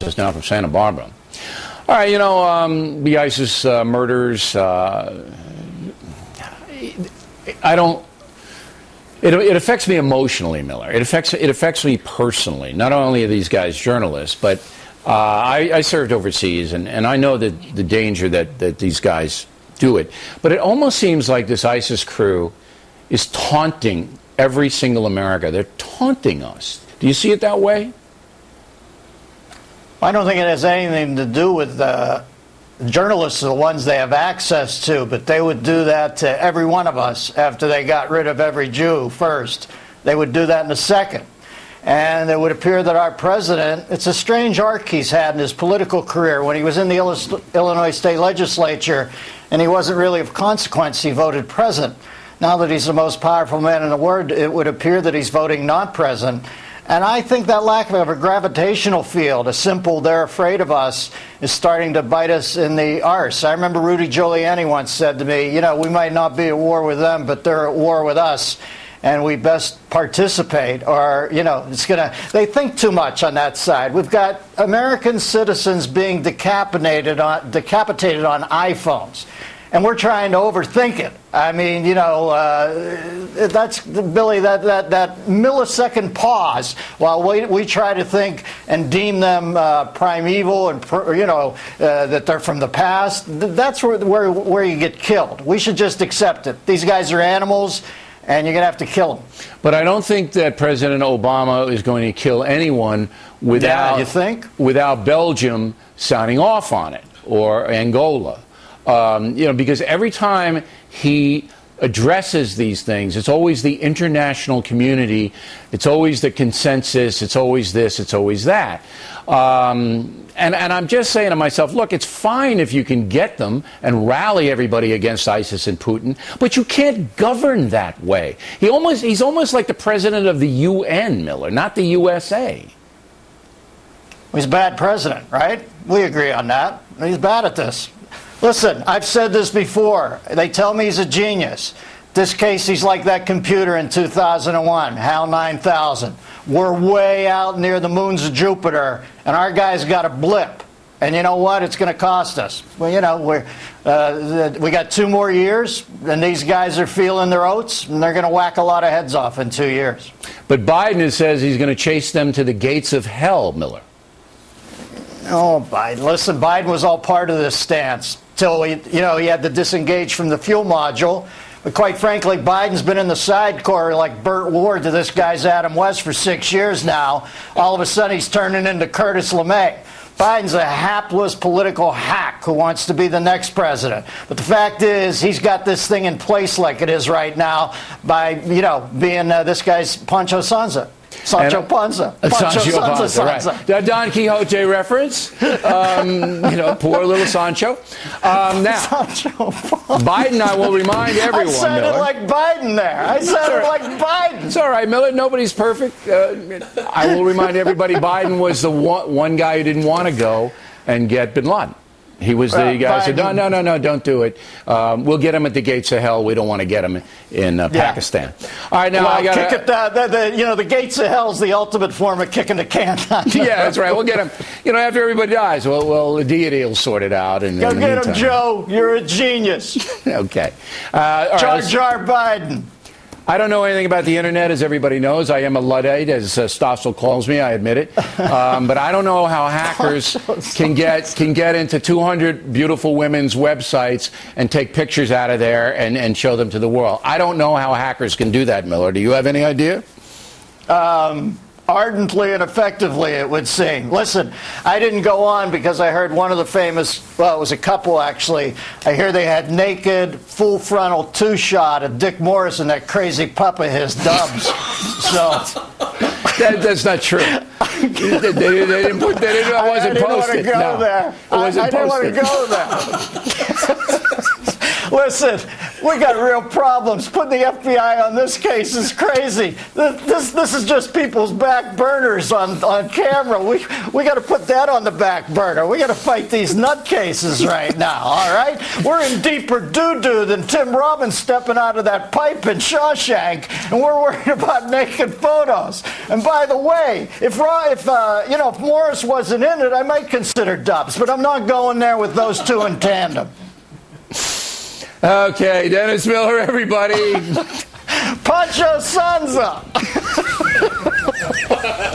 just now from Santa Barbara. All right, the ISIS murders, I don't... It affects me emotionally, Miller. It affects me personally. Not only are these guys journalists, but I served overseas, and I know that the danger that these guys do it. But it almost seems like this ISIS crew is taunting every single America. They're taunting us. Do you see it that way? I don't think it has anything to do with the journalists, are the ones they have access to, but they would do that to every one of us after they got rid of every Jew first. They would do that in a second. And it would appear that our president, it's a strange arc he's had in his political career. When he was in the Illinois state legislature and he wasn't really of consequence, he voted present. Now that he's the most powerful man in the world, it would appear that he's voting not present. And I think that lack of a gravitational field, a simple "they're afraid of us," is starting to bite us in the arse. I remember Rudy Giuliani once said to me, we might not be at war with them, but they're at war with us, and we best participate, or, they think too much on that side. We've got American citizens being decapitated on iPhones. And we're trying to overthink it. I mean, that's, Billy, that millisecond pause while we try to think and deem them primeval and, that they're from the past. That's where you get killed. We should just accept it. These guys are animals, and you're going to have to kill them. But I don't think that President Obama is going to kill anyone without, without Belgium signing off on it, or Angola. Because every time he addresses these things, it's always the international community, it's always the consensus, it's always this, it's always that. And I'm just saying to myself, look, it's fine if you can get them and rally everybody against ISIS and Putin, but you can't govern that way. He's almost like the president of the UN, Miller, not the USA. He's a bad president, right? We agree on that. He's bad at this. Listen, I've said this before. They tell me he's a genius. This case, he's like that computer in 2001, HAL 9000. We're way out near the moons of Jupiter, and our guy's got a blip. And you know what? It's going to cost us. Well, we got 2 more years, and these guys are feeling their oats, and they're going to whack a lot of heads off in 2 years. But Biden says he's going to chase them to the gates of hell, Miller. Oh, Biden. Listen, Biden was all part of this stance till he had to disengage from the fuel module. But quite frankly, Biden's been in the sidecar like Burt Ward to this guy's Adam West for 6 years now. All of a sudden, he's turning into Curtis LeMay. Biden's a hapless political hack who wants to be the next president. But the fact is, he's got this thing in place like it is right now by, being this guy's Pancho Sancho. Sancho Panza. Sancho Panza, right. The Don Quixote reference. Poor little Sancho. Now, Biden, I will remind everyone, I sounded like Biden there. I sounded like Biden. It's all right, Miller. Nobody's perfect. I will remind everybody, Biden was the one guy who didn't want to go and get bin Laden. He was the guy who said, no, don't do it. We'll get him at the gates of hell. We don't want to get him in Pakistan. All right, now I got to... the gates of hell is the ultimate form of kicking the can. Yeah, that's right. We'll get him. After everybody dies, well, the deity will sort it out. And go get him, Joe. You're a genius. Okay. Jar Jar Biden. I don't know anything about the internet, as everybody knows. I am a Luddite, as Stossel calls me. I admit it. But I don't know how hackers can get into 200 beautiful women's websites and take pictures out of there and show them to the world. I don't know how hackers can do that, Miller. Do you have any idea? Ardently and effectively, it would seem. Listen, I didn't go on because I heard one of the famous, well, it was a couple actually. I hear they had naked, full frontal 2-shot of Dick Morris and that crazy pup of his, Dubs. So that's not true. They didn't put that in. I wasn't posted. I didn't want to go there. I didn't want to go there. Listen, we got real problems. Putting the FBI on this case is crazy. This is just people's back burners on camera. We got to put that on the back burner. We got to fight these nutcases right now, all right? We're in deeper doo-doo than Tim Robbins stepping out of that pipe in Shawshank, and we're worried about naked photos. And by the way, if Morris wasn't in it, I might consider Dubs, but I'm not going there with those two in tandem. Okay, Dennis Miller, everybody. Pancho Sanza.